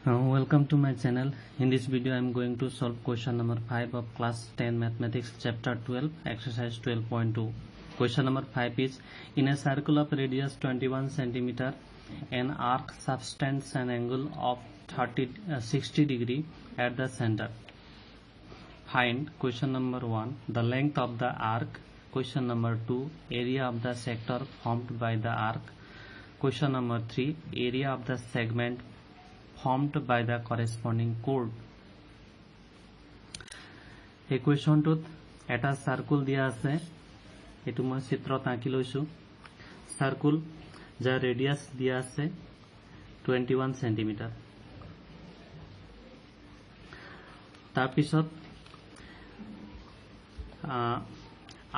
Welcome to my channel. In this video I am going to solve question number 5 of class 10 mathematics chapter 12 exercise 12.2. Question number 5 is, in a circle of radius 21 centimeter an arc subtends an angle of 60 degree at the center. Find, question number 1, the length of the arc. Question number 2, area of the sector formed by the arc. Question number 3, area of the segment formed by the corresponding chord. এই কুৱেশ্যনটোত এটা circle দিয়া আছে, এটো মই চিত্ৰত আঁকি লৈছো। Circle যাৰ ৰেডিয়াস দিয়া আছে 21 সেন্টিমিটাৰ। তাৰ পিছত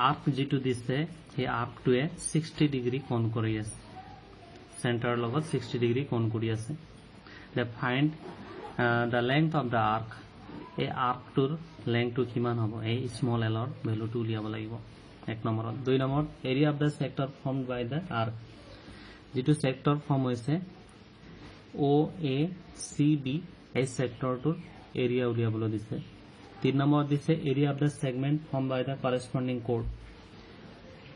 আৰ্ক যেটো দিছে সেই আৰ্কটোৱে 60 ডিগ্ৰী কোণ কৰি আছে, সেন্টাৰ লগত 60 ডিগ্ৰী কোণ কৰি আছে। Find the length of the arc. A arc tour length to kiman hobo, a small l or value to liaba lagibo. Ek number 2 number, area of the sector formed by the arc. Jitu sector form hoise OACB, a sector to area uliabolo dise. 3 number dise area of the segment formed by the corresponding chord.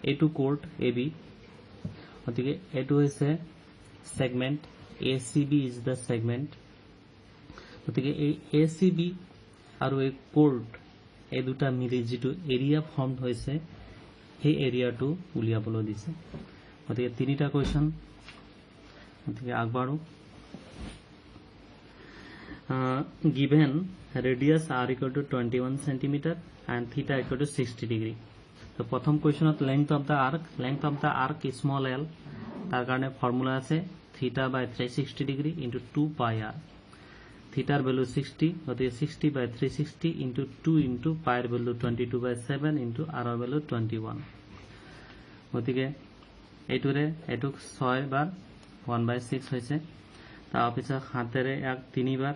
A2 chord AB. Otike A2 is a segment, ACB is the segment. গতিকে এই ACB আৰু এই chord এই দুটা মিলি যেটো area formed হৈছে সেই এৰিয়াটো উলিয়াবলৈ দিছে। গতিকে তিনিটা কোৱেশ্চন, গতিকে আগবাঢ়ো। given radius r equal to 21 centimeter and theta equal to 60 degree. তো প্ৰথম কোৱেশ্চনত length of the arc small l, তাৰ কাৰণে ফৰ্মুলা আছে theta by 360 degree into 2 pi r. Theta value 60, that is 60 by 360 into 2 into pi value 22 by 7 into r value 21. গতিকে এইটোৰে এটুক 6 বাৰ 1 by 6 হৈছে। তাৰ পিছত হাতেৰে এক 3 বাৰ,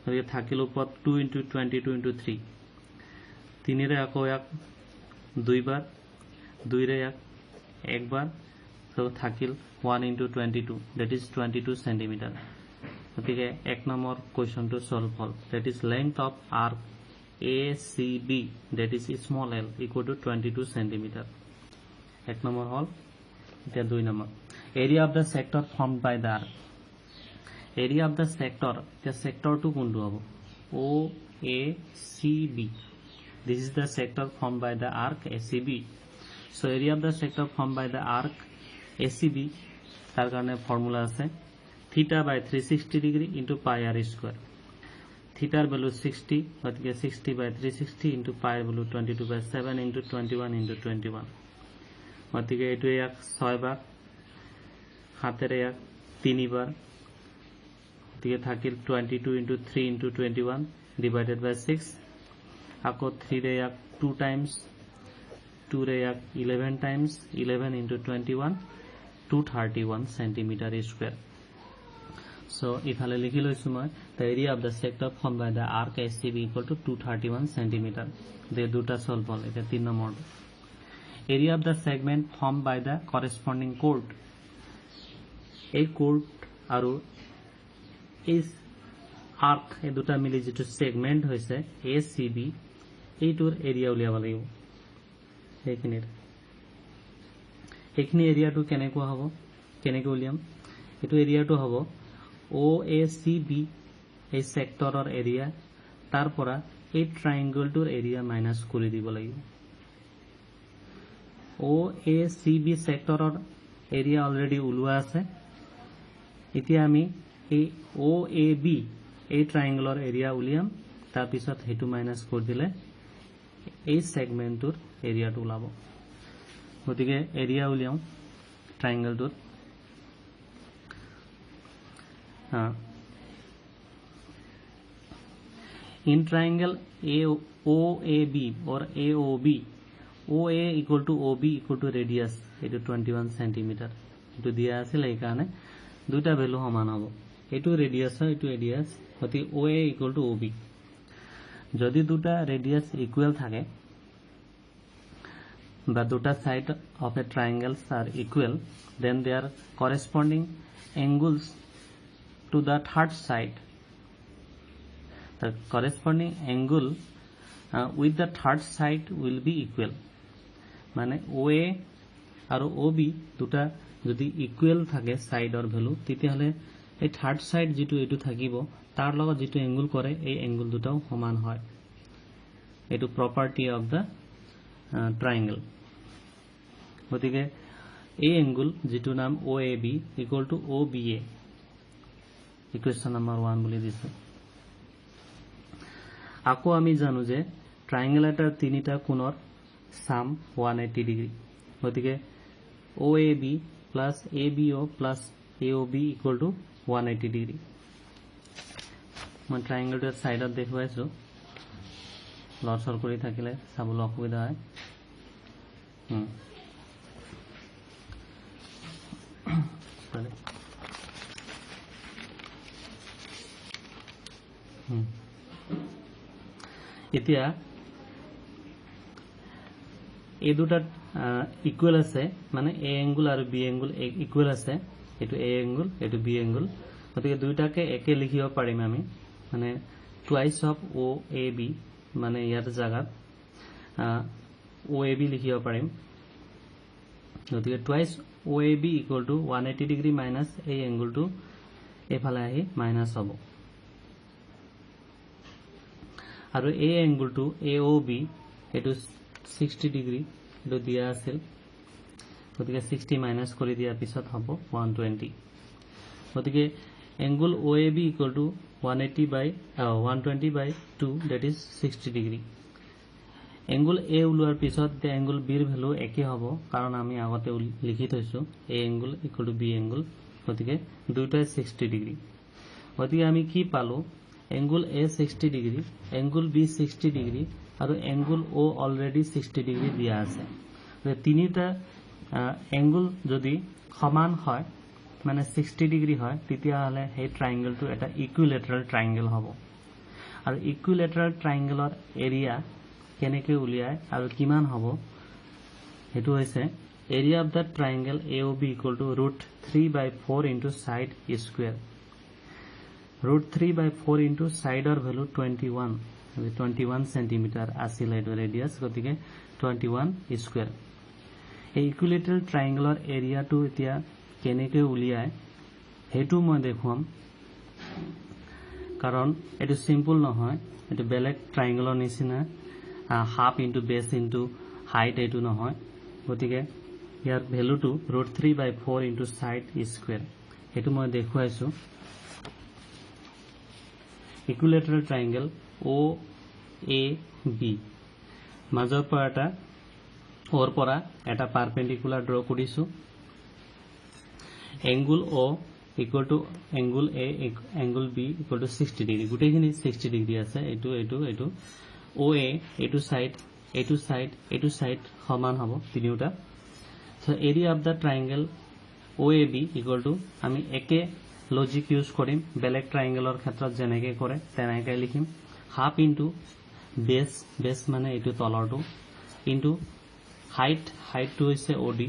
গতিকে থাকিল ওপৰত 2 into 22 into 3, 3 ৰে আকৌ এক 2 বাৰ, 2 ৰে এক 1 বার, so থাকিল 1 into 22, that is 22 centimeter. গতিকে এক নম্বৰ কোৱেশ্চনটো সলভ হ'ল, that is length of arc ACB, that is small l equal to 22 centimeter. এক নম্বৰ হ'ল। এতিয়া 2 number, area of the sector formed by the arc. area of the sector, the sector to কোনটো হ'ব? OACB. This is the sector formed by the arc ACB. So area of the sector formed by the arc ACB, তার কারণে formula আছে theta by 360 degree into pi r square. Theta value 60, গতিকে 60 by 360 into pi value 22 by 7 into 21 into 21. গতিকে এটো এক 6 বার, হাতেৰে এক 3 বার, গতিকে থাকিল 22 into 3 into 21 divided by 6. আকৌ 3 ৰে এক 2 times, 2 ৰে এক 11 times, 11 into 21, 231 centimeter square. So ইফালে লিখি লৈছো মই, the area of the sector formed by the arc ACB equal to 231 centimeter. দে দুটা সলভ হ'ল। এটা 3 number, area of the segment formed by the corresponding chord. এই chord আৰু এই arc এই দুটা মিলি যেটো সেগমেন্ট হৈছে ACB, এইটোৰ এৰিয়া উলিয়াব লাগিব। এইখিনি এৰিয়াটো কেনেকুৱা হ'ব, কেনেকৈ উলিয়াম? এইটো এৰিয়াটো হ'ব OACB, এই সেক্টৰৰ এৰিয়া, তাৰ পৰা এই ট্ৰায়াঙ্গলটোৰ এৰিয়া মাইনাস কৰি দিব লাগিব। OACB সেক্টৰৰ এৰিয়া অলৰেডি ওলোৱা আছে। এতিয়া আমি এই OAB এই ট্ৰায়াঙ্গলৰ এৰিয়া উলিয়াম, তাৰ পিছত হেতু মাইনাস কৰি দিলে এই সেগমেন্টৰ এৰিয়াটো ওলাব। গতিকে এৰিয়া উলিয়াও ট্ৰায়াঙ্গলটোত। In triangle OAB or AOB, OA equal to OB equal to radius, এটো 21 centimeter, এটো দিয়া আছিল এই কাৰণে দুটা ভ্যালু সমান হ'ব। এটো রেডিয়াস হয়, এটো রেডিয়াস, অতি OA equal to OB. যদি দুটা রেডিয়াস ইকুয়াল থাকে বা দুটা side of a triangles are equal, then their corresponding angles to the third side the corresponding angle with the third side will be equal মানে OA আৰু OB দুটা যদি equal থাকে সাইডৰ ভ্যালু তেতিয়াহলে এই থাৰ্ড সাইড যেটো এটো থাকিব তাৰ লগত যেটো এংগল কৰে এই এংগল দুটাও সমান হয় এটো প্ৰপাৰ্টি অফ দা ট্ৰায়াঙ্গল গতিকে এই এংগল যেটো নাম OAB equal to OBA equation number 1 বুলি দিছে আকৌ আমি জানো যে ট্ৰায়াঙ্গল এটাৰ তিনিটা কোণৰ সাম 180 ডিগ্ৰী গতিকে OAB plus ABO plus AOB equal to 180 degree মই ট্ৰায়াঙ্গলটোৰ সাইডত দেখুৱাইছো লৰচৰ কৰি থাকিলে চাবলৈ অসুবিধা হয় এতিয়া এই দুটা ইকুৱেল আছে মানে A এংগল আৰু B এংগল ইকুৱেল আছে এটো A এংগল এটো B এংগল গতিকে দুইটাকে একে লিখিব পাৰিম আমি মানে টুৱাইস অফ OAB মানে ইয়াৰ জায়গাত OAB লিখিব পাৰিম গতিকে twice OAB equal to 180 degree minus এই এংগলটো এফালে আহি মাইনাস হ'ব আৰু এই এংগলটো AOB এটো 60 ডিগ্ৰী এটো দিয়া আছিল গতিকে 60 মাইনাস কৰি দিয়া পিছত হ'ব 120 গতিকে angle OAB equal to 120 by 2 that is 60 degree angle A উলোৱাৰ পিছত the angle B ৰ ভ্যালু একে হ'ব কাৰণ আমি আগতে লিখি থৈছো A angle equal to B angle গতিকে দুটাই 60 ডিগ্ৰী গতিকে আমি কি পালো angle A 60 degree angle B 60 degree আৰু angle O already 60 ডিগ্ৰী দিয়া আছে তিনিটা angle যদি সমান হয় মানে 60 ডিগ্ৰী হয় তেতিয়া হলে এই ট্ৰায়াঙ্গলটো এটা ইকুইলেটাৰাল ট্ৰায়াঙ্গল হ'ব আৰু ইকুইলেটাৰাল ট্ৰায়াঙ্গলৰ এৰিয়া কেনেকৈ উলিয়ায় আৰু কিমান হ'ব হেতু হৈছে area of the ট্ৰায়াঙ্গল AOB equal to √3/4 into side square √3/4 into side or value 21 centimeter আছিল এটো ৰেডিয়াস গতিকে 21 স্কয়াৰ এই ইকুইলেটাৰাল ট্ৰায়াঙ্গলৰ এৰিয়াটো এতিয়া কেনেকৈ উলিয়ায় হেতু মই দেখুৱাম কাৰণ এটো সিম্পল নহয় এটো বেলেগ ট্ৰায়াঙ্গলৰ নিচিনা half into base into height এটো নহয় গতিকে ইয়াৰ ভ্যালুটো √3/4 into side square এটো মই দেখুৱাইছো ইকুইলেটাৰাল ট্ৰায়াঙ্গল OAB মাজৰ পৰা ওৰ পৰা এটা পাৰপেন্ডিকুলাৰ ড্ৰ কৰিছো angle O equal to angle A angle B equal to 60 degree গুটেখিনি 60 degree আছে এটো OA এটো সাইড সমান হ'ব তিনিটা so area of the ট্ৰায়াঙ্গল OAB equal to আমি একে লজিক ইউজ কৰিম বেলেগ ট্ৰায়াঙ্গলৰ ক্ষেত্ৰত যেনেকৈ কৰে তেনেকৈ লিখিম হাফ ইনটু বেস মানে এটো তলৰটো ইনটু হাইটটো হৈছে OD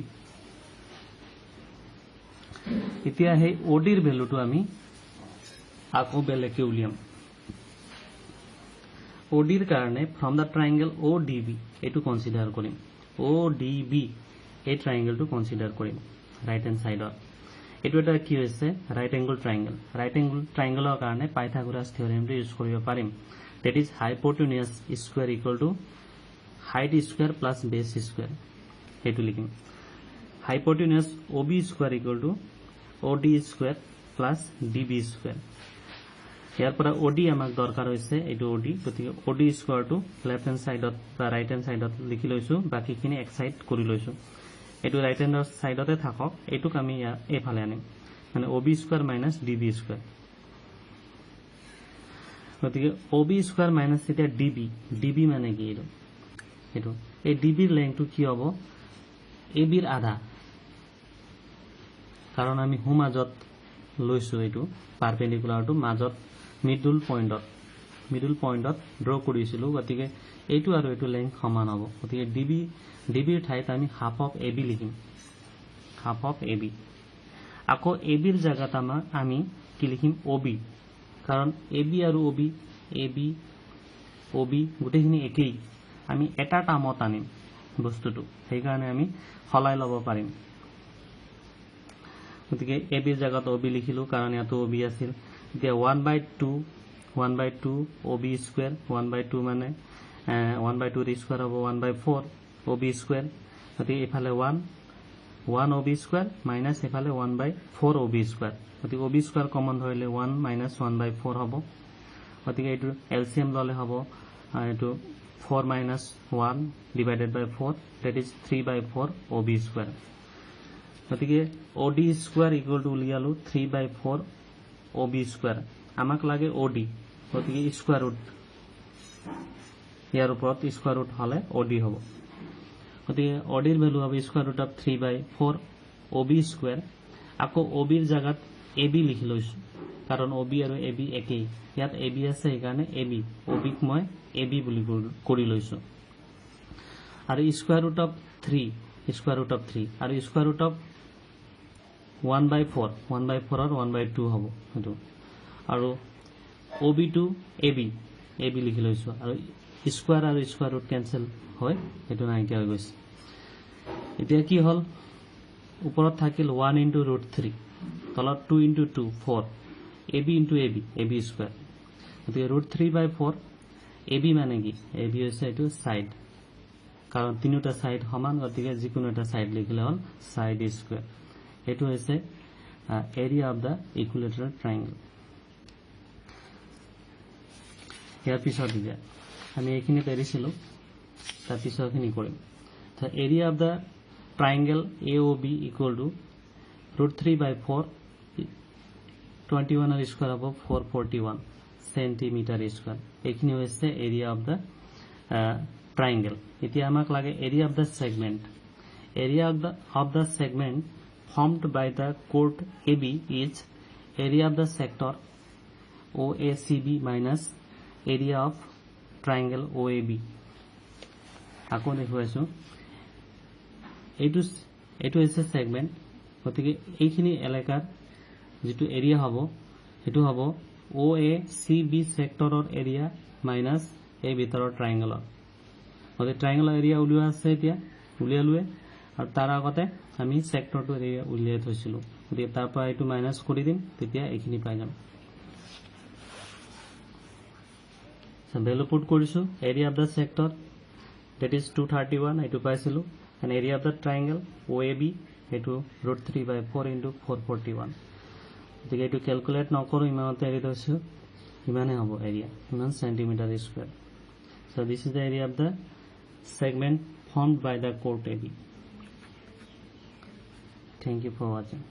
এতিয়া সেই OD ৰ ভ্যালুটো আমি আকৌ বেলেগকে উলিয়াম OD ৰ কাৰণে ফ্ৰম দা ট্ৰায়াঙ্গল ODB এটো কনসিডাৰ কৰিম ODB এই ট্ৰায়াঙ্গলটো কনসিডাৰ কৰিম ৰাইট হ্যান্ড সাইডৰ এটো এটা কি হৈছে ৰাইট এংগল ট্ৰায়াঙ্গলৰ কাৰণে পাইথাগোৰাছ থিওৰেমটো ইউজ কৰিব পাৰিম that is hypotenuse square equal to height square plus base square এটো লিখিম hypotenuse OB square equal to OD square plus DB square ইয়াৰ পৰা OD আমাক দৰকাৰ হৈছে এটো OD গতিকে OD square to left hand side বা right hand side লিখি লৈছো বাকিখিনি এক সাইড কৰি লৈছো এটো right hand সাইডতে থাকক এটোক আমি এফালে আনিম মানে OB square minus DB square গতিকে OB square minus এটা DB মানে কি এটো এই DB ৰ লেংথটো কি হ'ব AB ৰ আধা কাৰণ আমি হু মাজত লৈছো এটো পাৰপেন্ডিকুলাৰটো মাজত মিডল পইণ্টত ড্ৰ কৰিছিলো গতিকে এইটো আৰু এটো লেংথ সমান হ'ব গতিকে DB ৰ ঠাইত আমি হাফ অফ AB লিখিম হাফ অফ AB আকৌ AB ৰ জায়গাত আমি কি লিখিম OB কাৰণ AB আৰু OB A B O B গোটেইখিনি একেই আমি এটা টাৰ্মত আনিম বস্তুটো সেইকাৰণে আমি সলাই ল'ব পাৰিম গতিকে এ বিৰ জায়গাত অ বি লিখিলোঁ কাৰণ ইয়াতো অ বি আছিল এতিয়া 1/2 অ বি স্কুৱেৰ 1/2 মানে 1/2 ৰ স্কুৱেৰ হ'ব 1/4 অ বি স্কুৱেৰ গতিকে এইফালে 1 অ বি স্কুৱেৰ মাইনাছ এইফালে 1/4 অ বি স্কুৱেৰ গতিকে অ বি স্কুৱেৰ কমন ধৰিলে 1 মাইনাছ 1/4 হ'ব গতিকে এইটো এলচিএম ল'লে হ'ব এইটো 4 minus 1 divided by 4 that is 3/4 OB square গতিকে OD square equal to উলিয়ালো 3/4 OB square আমাক লাগে OD গতিকে স্কয়ার রুট ইয়াৰ ওপৰত স্কয়াৰ ৰুট হলে OD হ'ব গতিকে OD ৰ ভ্যালু হ'ব square root of 3/4 OB square আকৌ OB ৰ জায়গাত AB লিখি লৈছো কাৰণ OB আৰু AB একেই ইয়াত AB আছে সেইকাৰণে AB OB ক মই AB বুলি কৰি লৈছো আৰু স্কয়াৰ ৰুট অফ 3 আৰু স্কয়াৰ ৰুট অফ 1/4 ৰ 1/2 হ'ব এটো আৰু OB টু AB লিখি লৈছো আৰু স্কয়াৰ আৰু স্কয়াৰ ৰুট কেনসেল হয় এটো নাইকিয়া হৈ গৈছে এতিয়া কি হল ওপৰত থাকিল 1 * √3 তলত 2 * 2 4 AB * AB স্কয়ার গতিকে √3/4 AB মানে কি AB হৈছে এটো সাইড কাৰণ তিনিটা সাইড সমান গতিকে যিকোনো এটা সাইড লিখিলে হল সাইড স্কয়ার এটো হৈছে এৰিয়া অফ দা ইকুইলেটাৰাল ট্ৰায়াঙ্গল ইয়াৰ পিছত দিয়া আমি এইখিনি পেৰিছিলো তাৰ পিছৰখিনি কৰিম তো area of the ট্ৰায়াঙ্গল AOB equal to √3/4 21 ৰ স্কয়াৰ হ'ব 441 সেন্টিমিটাৰ স্কয়াৰ এইখিনি হৈছে এৰিয়া অফ দা ট্ৰায়াঙ্গল এতিয়া আমাক লাগে area of the segment area of the segment formed by the chord AB is area of the sector OACB minus area of triangle OAB আকৌ দেখুৱাইছো এইটো হৈছে সেগমেন্ট গতিকে এইখিনি এলেকাৰ যেটো এৰিয়া হ'ব এটো হ'ব OACB সেক্টৰৰ এৰিয়া মাইনাস এই ভিতৰৰ ট্ৰায়াঙ্গলৰ গতিকে ট্ৰায়াঙ্গলৰ এৰিয়া উলিওৱা আছে এতিয়া উলিয়ালুৱে আৰু তাৰ আগতে আমি সেক্টৰটো এৰিয়া উলিয়াই থৈছিলো গতিকে তাৰ পৰা এইটো মাইনাস কৰি দিম তেতিয়া এইখিনি পাই যাম ভ্যালু পুট কৰিছো area of the sector that is 231 এইটো পাইছিলো and area of the triangle OAB এইটো √3/4 * 441 গতিকে এইটো ক্যালকুলেট নকৰো ইমানতে এৰি থৈছো ইমানে হ'ব এৰিয়া ইমান centimetre square so this is the area of the segment formed by the chord AB thank you for watching